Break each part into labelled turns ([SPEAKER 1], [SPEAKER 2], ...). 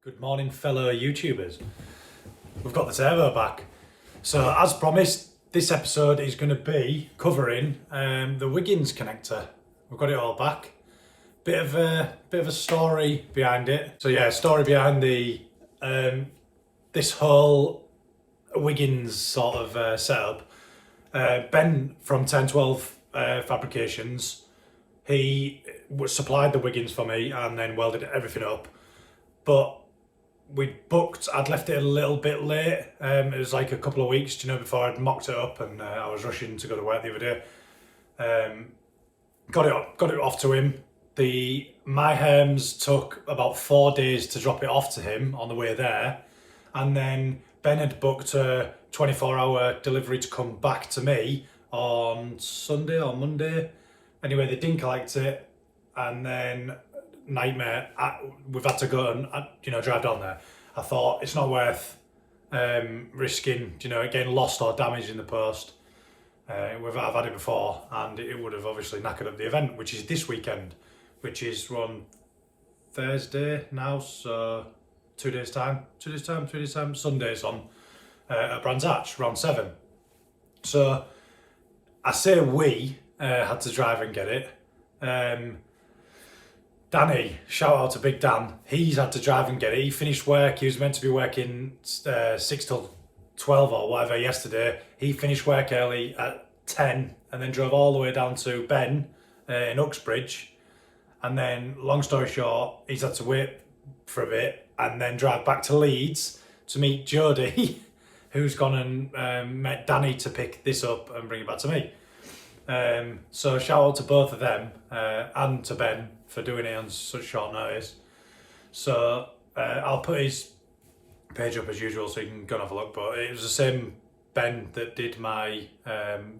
[SPEAKER 1] Good morning, fellow YouTubers. We've got the turbo back. So, as promised, this episode is going to be covering the Wiggins connector. We've got it all back. Bit of a story behind it. So yeah, story behind the this whole Wiggins sort of setup. Ben from 1012 Fabrications, he supplied the Wiggins for me and then welded everything up. But I'd left it a little bit late. It was like a couple of weeks, before I'd mocked it up, and I was rushing to go to work the other day. Got it off to him. My Herms took about 4 days to drop it off to him on the way there, and then Ben had booked a 24-hour delivery to come back to me on Sunday or Monday. Anyway, they didn't collect it, and then nightmare. We've had to go and drive down there. I thought it's not worth risking it getting lost or damaged in the post. I've had it before, and it would have obviously knackered up the event, which is this weekend, which is on Thursday now, so 2 days time, Sunday's on at Brands Hatch, round 7. So I say we had to drive and get it. Danny, shout out to Big Dan. He's had to drive and get it. He finished work. He was meant to be working 6 till 12 or whatever yesterday. He finished work early at 10 and then drove all the way down to Ben in Uxbridge. And then, long story short, he's had to wait for a bit and then drive back to Leeds to meet Jodie, who's gone and met Danny to pick this up and bring it back to me. So shout out to both of them and to Ben for doing it on such short notice. So I'll put his page up as usual so you can go and have a look, but it was the same Ben that did my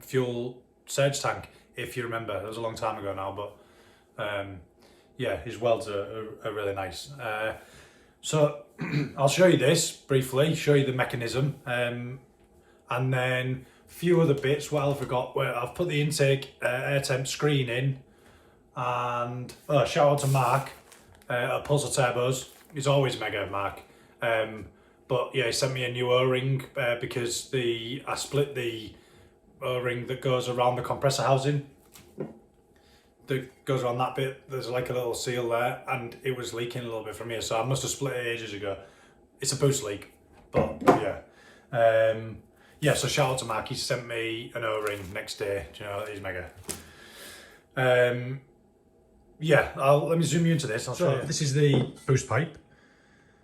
[SPEAKER 1] fuel surge tank, if you remember. It was a long time ago now, but yeah, his welds are really nice. So I'll show you this briefly, show you the mechanism, and then a few other bits. What else have I got? Well, I've put the intake air temp screen in, and shout out to Mark at Pulsar Turbos. He's always mega, Mark. But yeah, he sent me a new O-ring because I split the O-ring that goes around the compressor housing. That goes around that bit. There's like a little seal there, and it was leaking a little bit from here, so I must have split it ages ago. It's a boost leak, but yeah. Yeah, so shout out to Mark. He sent me an O-ring next day. He's mega. Yeah, let me zoom you into this. I'll show you. This is the boost pipe.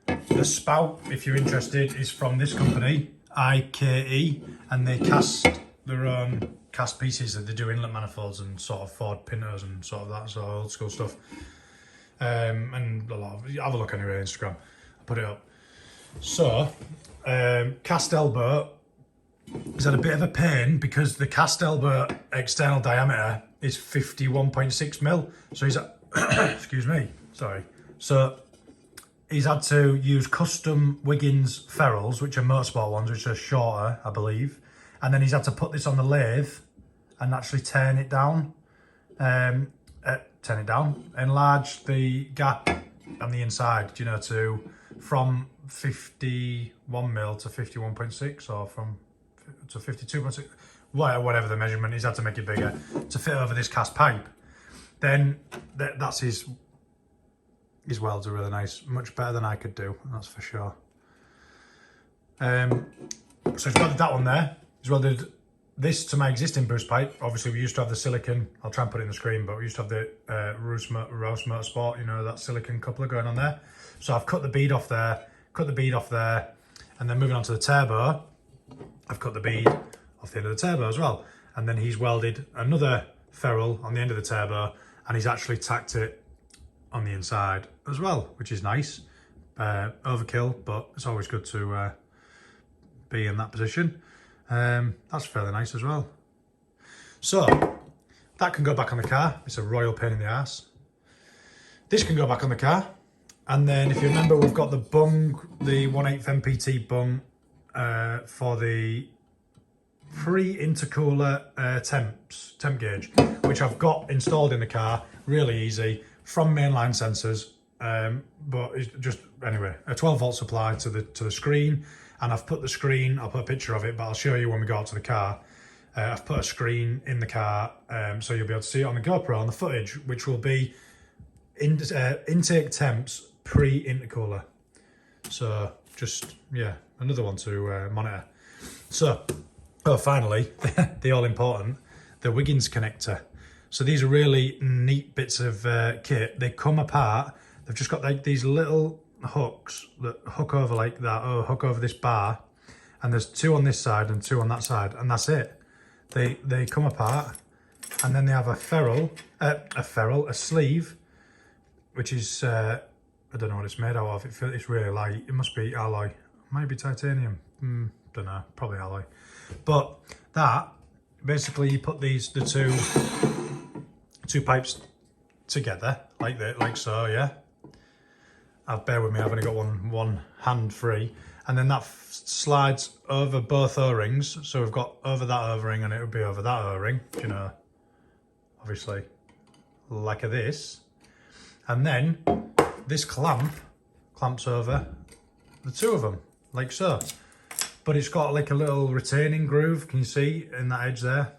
[SPEAKER 1] The spout, if you're interested, is from this company, IKE, and they cast their own cast pieces that they do inlet manifolds and sort of Ford Pintos and sort of that sort of old school stuff. And a lot of, have a look anyway on Instagram. I'll put it up. So, cast elbow is at a bit of a pain because the cast elbow external diameter is 51.6 mil. So he's at, excuse me, sorry. So he's had to use custom Wiggins ferrules, which are motorsport ones, which are shorter, I believe. And then he's had to put this on the lathe and actually turn it down, enlarge the gap on the inside, from 51 mil to 51.6 or to 52.6, whatever the measurement. He's had to make it bigger to fit over this cast pipe. Then that's his welds are really nice, much better than I could do, that's for sure. So he's welded that one there. He's welded this to my existing boost pipe. Obviously, we used to have the silicon. I'll try and put it in the screen, but we used to have the Rouse Motorsport, that silicon coupler going on there. So I've cut the bead off there, and then moving on to the turbo, I've cut the bead off the end of the turbo as well. And then he's welded another ferrule on the end of the turbo, and he's actually tacked it on the inside as well, which is nice. Overkill, but it's always good to be in that position. That's fairly nice as well. So that can go back on the car. It's a royal pain in the ass. This can go back on the car. And then if you remember, we've got the bung, the 1/8 MPT bung for the pre-intercooler temp gauge, which I've got installed in the car, really easy, from mainline sensors, but it's just, anyway, a 12-volt supply to the screen, and I've put the screen, I'll put a picture of it, but I'll show you when we go out to the car. I've put a screen in the car, so you'll be able to see it on the GoPro on the footage, which will be intake temps pre-intercooler. So just, yeah, another one to monitor. So, finally, the all-important, the Wiggins connector. So these are really neat bits of kit. They come apart. They've just got like these little hooks that hook over like that, or hook over this bar. And there's 2 on this side and 2 on that side, and that's it. They come apart, and then they have a sleeve, which is, I don't know what it's made out of. It's really light. It must be alloy, maybe titanium. Don't know, probably alloy. But that, basically you put the two pipes together, like so, yeah. Bear with me, I've only got one hand free. And then that slides over both O-rings. So we've got over that O-ring, and it would be over that O-ring, you know, obviously, like this. And then this clamps over the 2 of them, like so. But it's got like a little retaining groove, can you see in that edge there?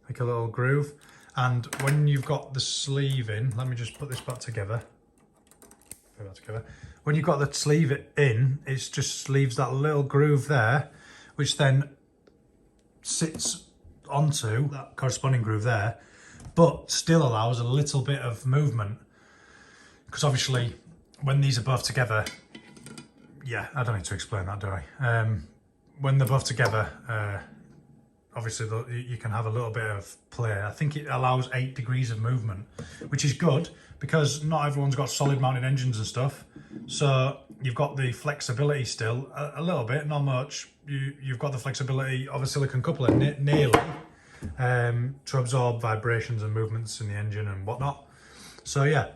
[SPEAKER 1] Like a little groove. And when you've got the sleeve in, let me just put this back together. Put that together. When you've got the sleeve in, it just leaves that little groove there, which then sits onto that corresponding groove there, but still allows a little bit of movement. Because obviously, when these are both together, yeah, I don't need to explain that, do I? When they're both together, obviously you can have a little bit of play. I think it allows 8 degrees of movement, which is good because not everyone's got solid mounted engines and stuff. So you've got the flexibility still, a little bit, not much. You've got the flexibility of a silicon coupler nearly to absorb vibrations and movements in the engine and whatnot. So yeah,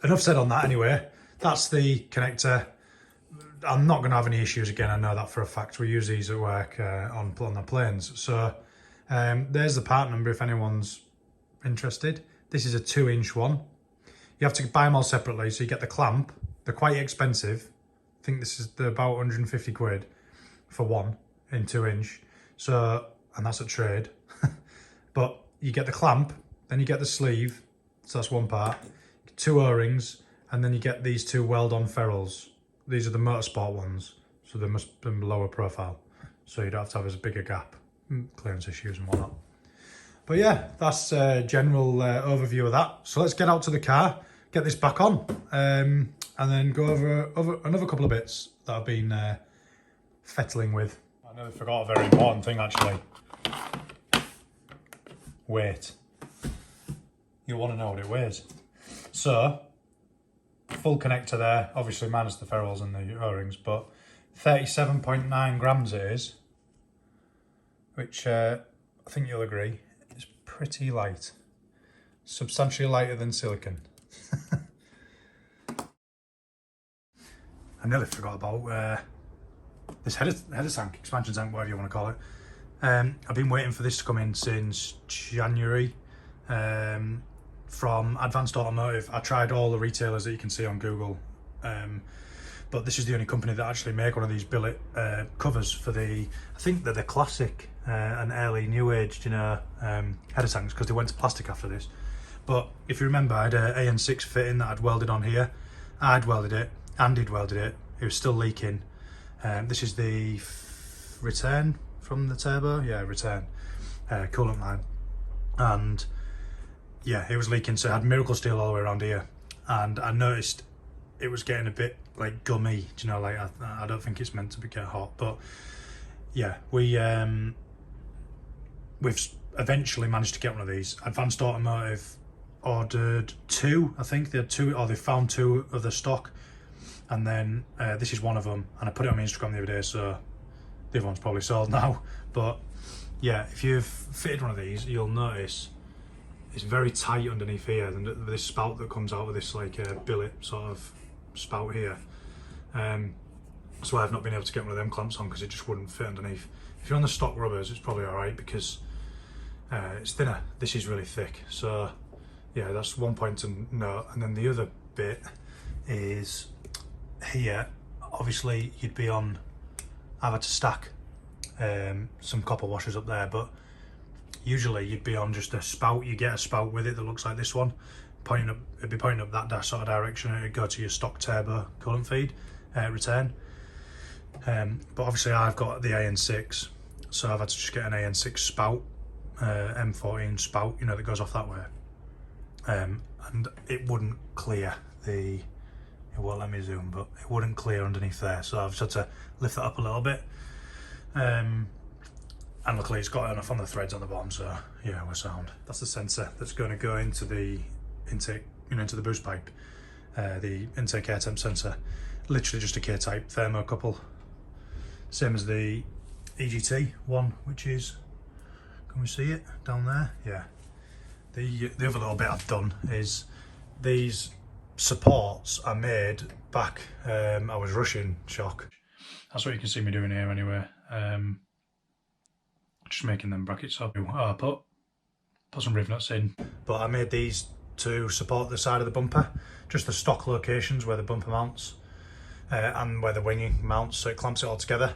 [SPEAKER 1] enough said on that anyway. That's the connector. I'm not going to have any issues again, I know that for a fact. We use these at work on the planes. So there's the part number if anyone's interested. This is a 2-inch one. You have to buy them all separately, so you get the clamp. They're quite expensive. I think they're about 150 quid for one in 2-inch. So, and that's a trade. But you get the clamp, then you get the sleeve, so that's one part. 2 O-rings, and then you get these 2 weld-on ferrules. These are the motorsport ones, so they must be lower profile, so you don't have to have as big a gap, clearance issues and whatnot. But yeah, that's a general overview of that. So let's get out to the car, get this back on, and then go over another couple of bits that I've been fettling with. I nearly forgot a very important thing actually. Weight. You want to know what it weighs. So, full connector there, obviously minus the ferrules and the O-rings, but 37.9 grams it is, which I think you'll agree is pretty light. Substantially lighter than silicon. I nearly forgot about this header tank, expansion tank, whatever you want to call it. I've been waiting for this to come in since January. From Advanced Automotive. I tried all the retailers that you can see on Google, but this is the only company that actually make one of these billet covers for I think they're the classic and early new age, header tanks, because they went to plastic after this. But if you remember, I had an AN6 fitting that I'd welded on here. I'd welded it, Andy'd welded it, it was still leaking. This is the return from the turbo, yeah, return coolant line, and yeah, it was leaking, so it had miracle steel all the way around here, and I noticed it was getting a bit like gummy, like I don't think it's meant to get hot. But yeah, we've eventually managed to get one of these. Advanced Automotive ordered 2, I think they had 2, or they found 2 of the stock, and then this is one of them, and I put it on my Instagram the other day, so the other one's probably sold now. But yeah, if you've fitted one of these, you'll notice it's very tight underneath here, and this spout that comes out of this like billet sort of spout here. So I've not been able to get one of them clamps on because it just wouldn't fit underneath. If you're on the stock rubbers, it's probably alright because it's thinner. This is really thick. So yeah, that's one point to note. And then the other bit is here, obviously you'd be on, I've had to stack some copper washers up there, but usually you'd be on just a spout. You get a spout with it that looks like this one, pointing up, it'd be pointing up that sort of direction, and it'd go to your stock turbo coolant feed return. But obviously I've got the AN6, so I've had to just get an AN6 spout, M14 spout, you know, that goes off that way. And it wouldn't clear the, it won't let me zoom, but it wouldn't clear underneath there, so I've just had to lift that up a little bit. And luckily it's got enough on the threads on the bottom, so yeah, we're sound. That's the sensor that's going to go into the intake, you know, into the boost pipe. The intake air temp sensor, literally just a K-type thermocouple, same as the EGT one, which is, can we see it down there? Yeah. The other little bit I've done is these supports are made back, I was rushing shock. That's what you can see me doing here anyway. Just making them brackets up. I put some riv nuts in, but I made these to support the side of the bumper, just the stock locations where the bumper mounts and where the winging mounts, so it clamps it all together.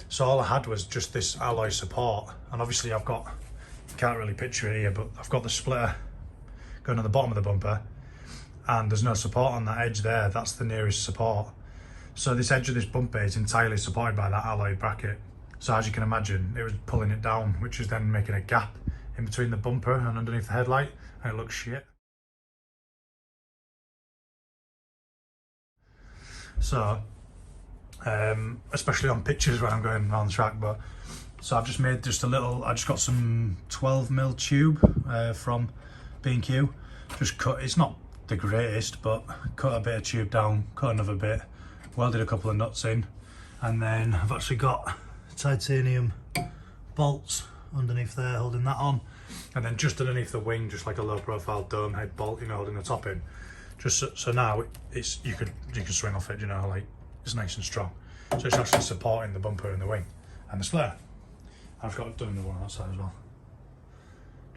[SPEAKER 1] So all I had was just this alloy support, and obviously I've got, you can't really picture it here, but I've got the splitter going on the bottom of the bumper, and there's no support on that edge there. That's the nearest support. So this edge of this bumper is entirely supported by that alloy bracket. So as you can imagine, it was pulling it down, which is then making a gap in between the bumper and underneath the headlight, and it looks shit. So, especially on pictures when I'm going around the track, but, so I've just made just a little, I just got some 12mm tube from B&Q, just cut, it's not the greatest, but cut a bit of tube down, cut another bit, welded a couple of nuts in, and then I've actually got titanium bolts underneath there holding that on, and then just underneath the wing, just like a low profile dome head bolt, you know, holding the top in, just so now it's you can swing off it, you know, like it's nice and strong, so it's actually supporting the bumper and the wing and the splitter. I've got it done the one on that side as well,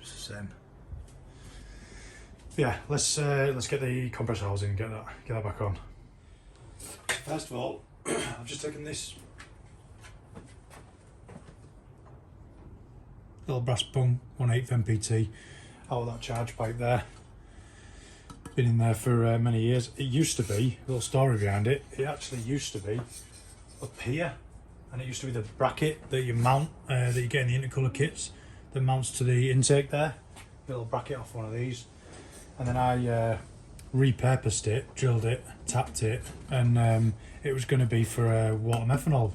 [SPEAKER 1] just the same. Yeah, let's get the compressor housing and get that back on. First of all, I've just taken this little brass bung 1/8 MPT out of that charge pipe there. Been in there for many years. It used to be, a little story behind it, it actually used to be up here, and it used to be the bracket that you mount, that you get in the intercooler kits, that mounts to the intake there. A little bracket off one of these, and then I repurposed it, drilled it, tapped it, and it was going to be for a water methanol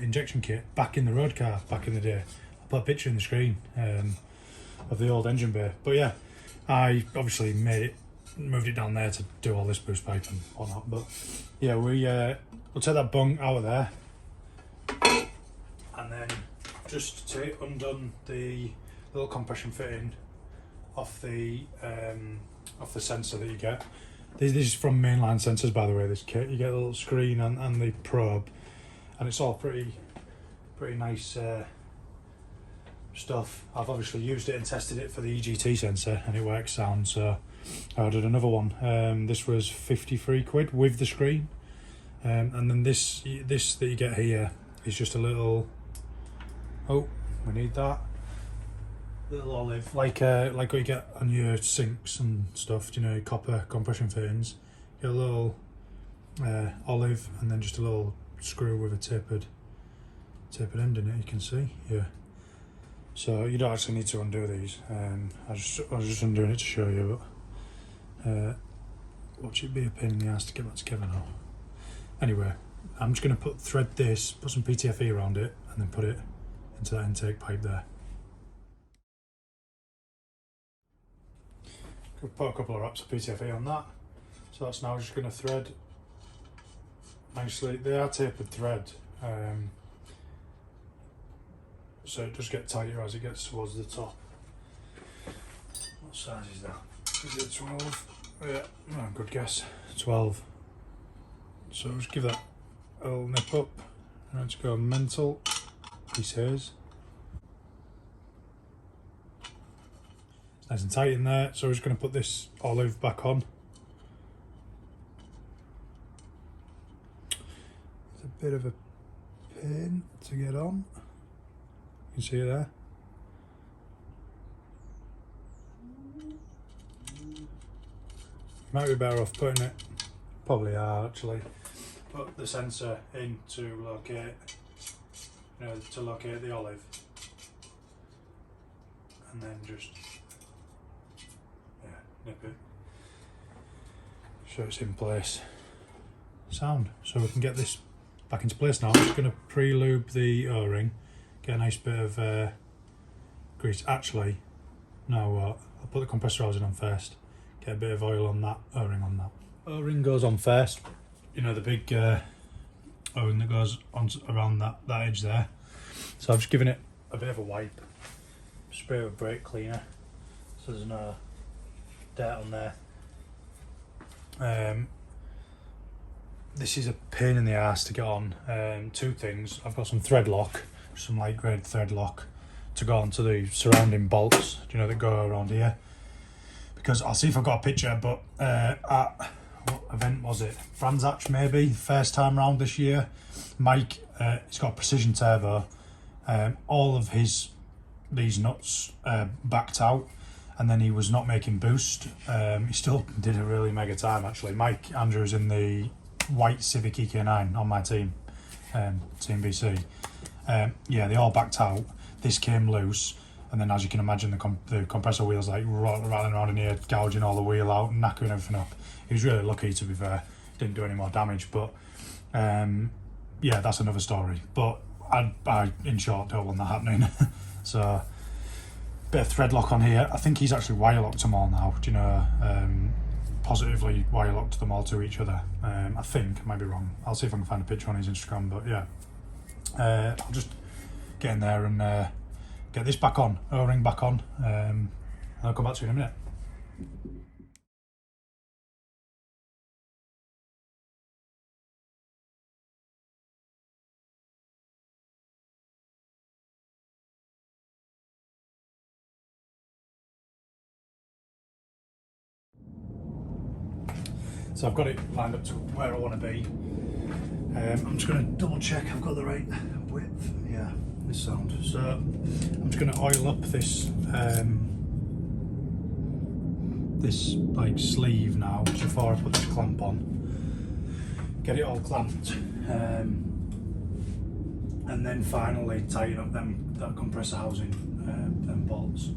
[SPEAKER 1] injection kit back in the road car back in the day. I'll put a picture in the screen of the old engine bay. But yeah, I obviously moved it down there to do all this boost pipe and whatnot. But yeah, we'll take that bung out of there, and then just undone the little compression fitting off the sensor that you get. This is from Mainline Sensors, by the way, this kit. You get a little screen and the probe, and it's all pretty nice stuff. I've obviously used it and tested it for the EGT sensor, and it works sound, so I ordered another one. This was 53 quid with the screen, and then this that you get here is just a little, oh, we need that little olive, like what you get on your sinks and stuff, you know, copper compression fittings. Get a little olive, and then just a little screw with a tapered end in it, you can see, yeah. So you don't actually need to undo these. I was just undoing it to show you, but watch it be a pain in the ass to get that together now. Anyway, I'm just going to put some PTFE around it, and then put it into that intake pipe there. Could put a couple of wraps of PTFE on that. So that's now just going to thread nicely. They are tapered thread, so it does get tighter as it gets towards the top. What size is that? Is it 12? Yeah, oh, good guess. 12. So just give that a little nip up. Let's go mental. He says. It's nice and tight in there. So we're just going to put this olive back on. bit of a pain to get on. You can see it there. Might be better off putting it, probably are actually, put the sensor in to locate, to locate the olive, and then just, nip it, so it's in place. Sound. So we can get this back into place now. I'm just going to pre-lube the O-ring, get a nice bit of grease. Actually, no, what? I'll put the compressor housing on first, get a bit of oil on that, O-ring on that. O-ring goes on first, the big O-ring that goes on around that edge there. So I've just given it a bit of a wipe, spray it with brake cleaner, so there's no dirt on there. This is a pain in the ass to get on. Two things. I've got some thread lock, some light grade thread lock to go onto the surrounding bolts, that go around here. Because I'll see if I've got a picture, but at what event was it? Franzach maybe, first time round this year. Mike, he's got a precision turbo. All of these nuts backed out, and then he was not making boost. He still did a really mega time actually. Mike Andrews in the white Civic EK9 on my team, Team BC. Yeah, they all backed out. This came loose, and then as you can imagine, the compressor wheels like rattling around in here, gouging all the wheel out, knackering everything up. He was really lucky, to be fair. Didn't do any more damage, but yeah, that's another story. But I in short, don't want that happening. So, bit of thread lock on here. I think he's actually wire locked them all now. Positively wire locked them all to each other. I think, I might be wrong. I'll see if I can find a picture on his Instagram, but yeah. I'll just get in there and get this back on, O-ring back on. I'll come back to you in a minute. So I've got it lined up to where I want to be. I'm just going to double check I've got the right width. Yeah, this sound. So I'm just going to oil up this this like sleeve now before I put this clamp on. Get it all clamped, and then finally tighten up that compressor housing, them bolts.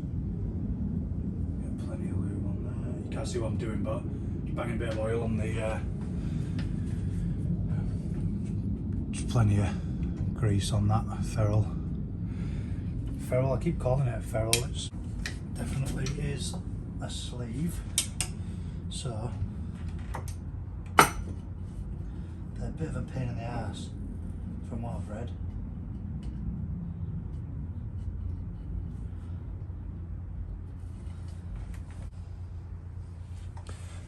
[SPEAKER 1] Get plenty of lube on there. You can't see what I'm doing, but banging a bit of oil on the just plenty of grease on that ferrule. I keep calling it a ferrule. It definitely is a sleeve. So they're a bit of a pain in the ass from what I've read.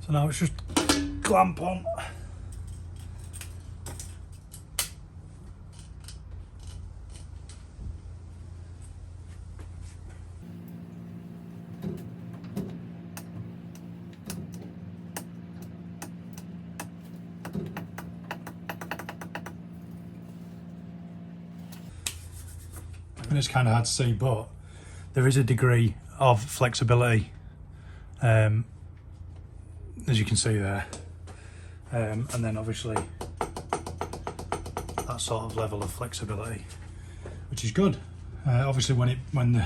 [SPEAKER 1] So now it's just clamp on. And it's kind of hard to see, but there is a degree of flexibility, as you can see there, and then obviously that sort of level of flexibility, which is good. Obviously when the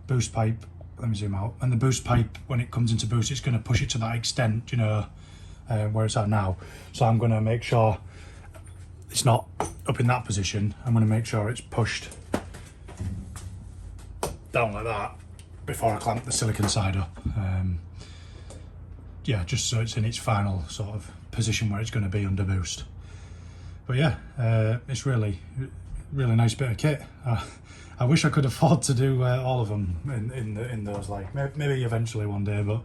[SPEAKER 1] boost pipe, let me zoom out, and the boost pipe, when it comes into boost, it's going to push it to that extent, where it's at now. So I'm going to make sure it's not up in that position. I'm going to make sure it's pushed down like that before I clamp the silicon side up. Yeah, just so it's in its final sort of position where it's going to be under boost. But yeah, it's really nice bit of kit. I wish I could afford to do all of them in those, like maybe eventually one day. But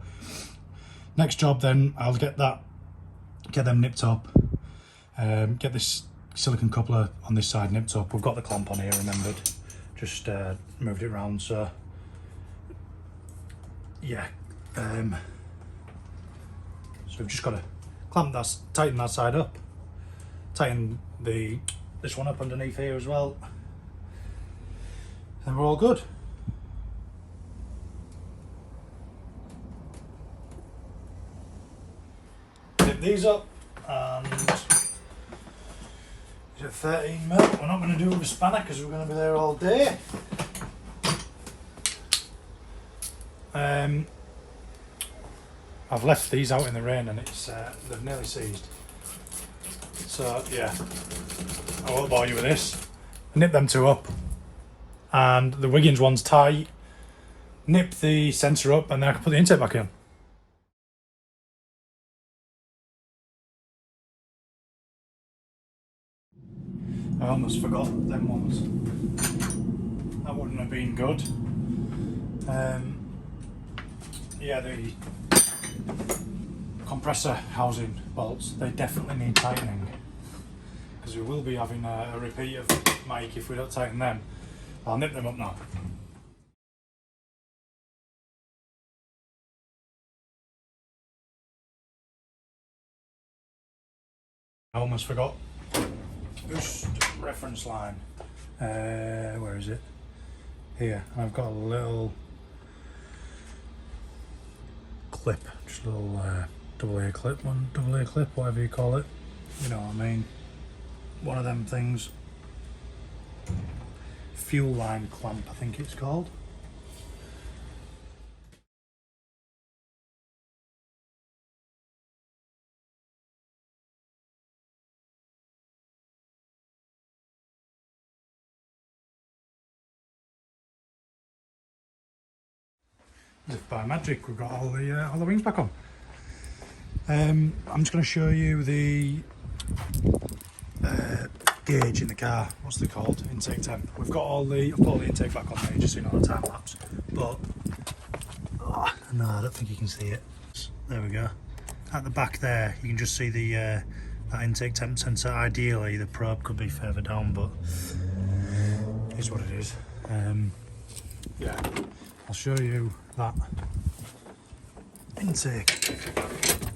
[SPEAKER 1] next job then, I'll get them nipped up, get this silicon coupler on this side nipped up. We've got the clamp on here, remembered. Just moved it around, so yeah. So we've just got to tighten that side up, tighten this one up underneath here as well. And we're all good. Tip these up, and is it 13 mil? We're not going to do it with a spanner because we're going to be there all day. I've left these out in the rain and it's they've nearly seized. So yeah, I won't bore you with this. Nip them two up, and the Wiggins one's tight. Nip the sensor up, and then I can put the intake back in. I almost forgot them ones. That wouldn't have been good. Yeah, the compressor housing bolts, they definitely need tightening, because we will be having a repeat of Mike if we don't tighten them. I'll nip them up now. I almost forgot. Just reference line. Where is it? Here. And I've got a little clip, just a little double A clip, whatever you call it. You know what I mean? One of them things. Fuel line clamp, I think it's called. As if by magic, we've got all the wings back on. I'm just going to show you the gauge in the car. What's it called? Intake temp. We've got I've put all the intake back on there, just so you know, the time lapse. But no, I don't think you can see it. There we go. At the back there, you can just see the that intake temp sensor. Ideally, the probe could be further down, but it's what it is. Yeah, I'll show you that intake,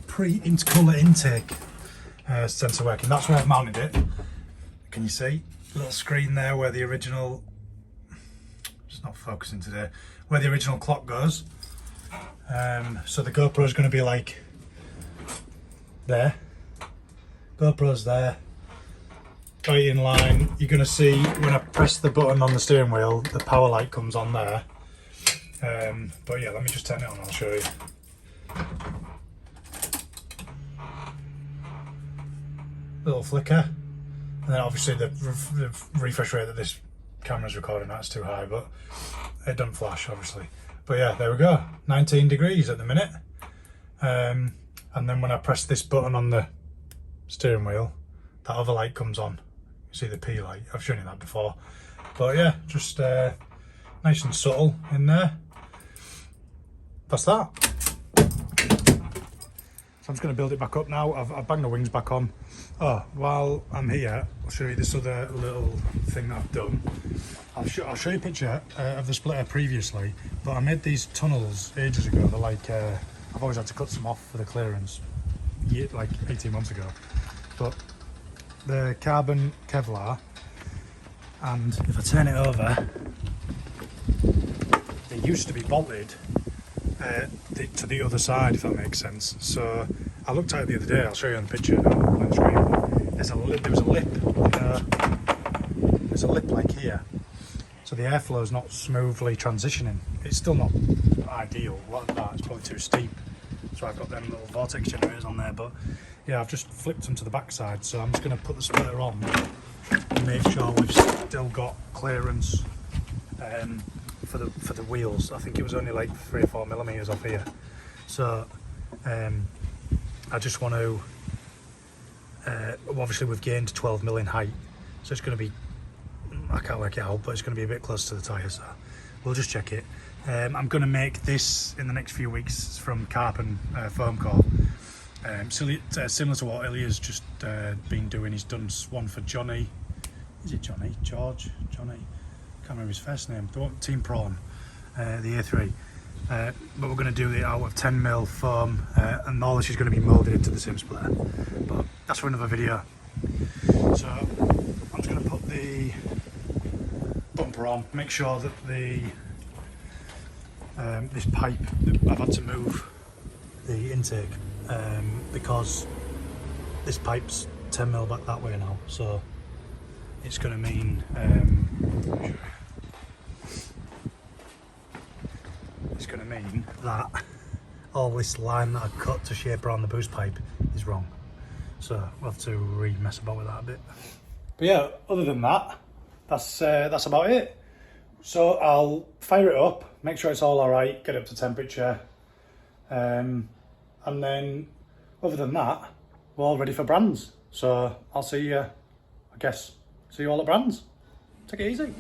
[SPEAKER 1] pre-intercooler intake sensor working. That's where I've mounted it. Can you see? Little screen there where the original, it's not focusing today, where the original clock goes. So the GoPro is going to be like there. GoPro's there. Right in line. You're going to see when I press the button on the steering wheel, the power light comes on there. But yeah, let me just turn it on, I'll show you. Little flicker, and then obviously the refresh rate that this camera's recording at is too high, but it doesn't flash obviously. But yeah, there we go, 19 degrees at the minute. And then when I press this button on the steering wheel, that other light comes on. You see the P light, I've shown you that before. But yeah, just nice and subtle in there. That's that. So I'm just going to build it back up now. I've banged the wings back on. Oh, while I'm here, I'll show you this other little thing that I've done. I'll show you a picture of the splitter previously, but I made these tunnels ages ago. They're like, I've always had to cut some off for the clearance, like 18 months ago. But they're carbon Kevlar, and if I turn it over, they used to be bolted to the other side, if that makes sense. So I looked at it the other day. I'll show you on the picture on the screen. There was a lip. There's a lip like here, so the airflow is not smoothly transitioning. It's still not ideal. A lot of that is probably too steep, so I've got them little vortex generators on there. But yeah, I've just flipped them to the back side, so I'm just going to put the splitter on and make sure we've still got clearance for the wheels. I think it was only like 3 or 4 millimeters off here, so I just want to obviously we've gained 12 mil in height, so it's going to be, I can't work it out, but it's going to be a bit close to the tyre, so we'll just check it. I'm going to make this in the next few weeks from carbon foam core, similar to what Ilya's just been doing. He's done one for Johnny, is it Johnny? George? Johnny? Can't remember his first name. The one, Team Prawn, the A3. But we're going to do it out of 10 mil foam, and all this is going to be moulded into the same splitter. But that's for another video. So I'm just going to put the bumper on, make sure that the this pipe, I've had to move the intake because this pipe's 10mm back that way now, so it's going to mean that all this line that I cut to shape around the boost pipe is wrong, so we'll have to mess about with that a bit. But yeah, other than that, that's about it. So I'll fire it up, make sure it's all alright, get it up to temperature, and then other than that, we're all ready for brands. So I'll see you, see you all at brands. Take it easy.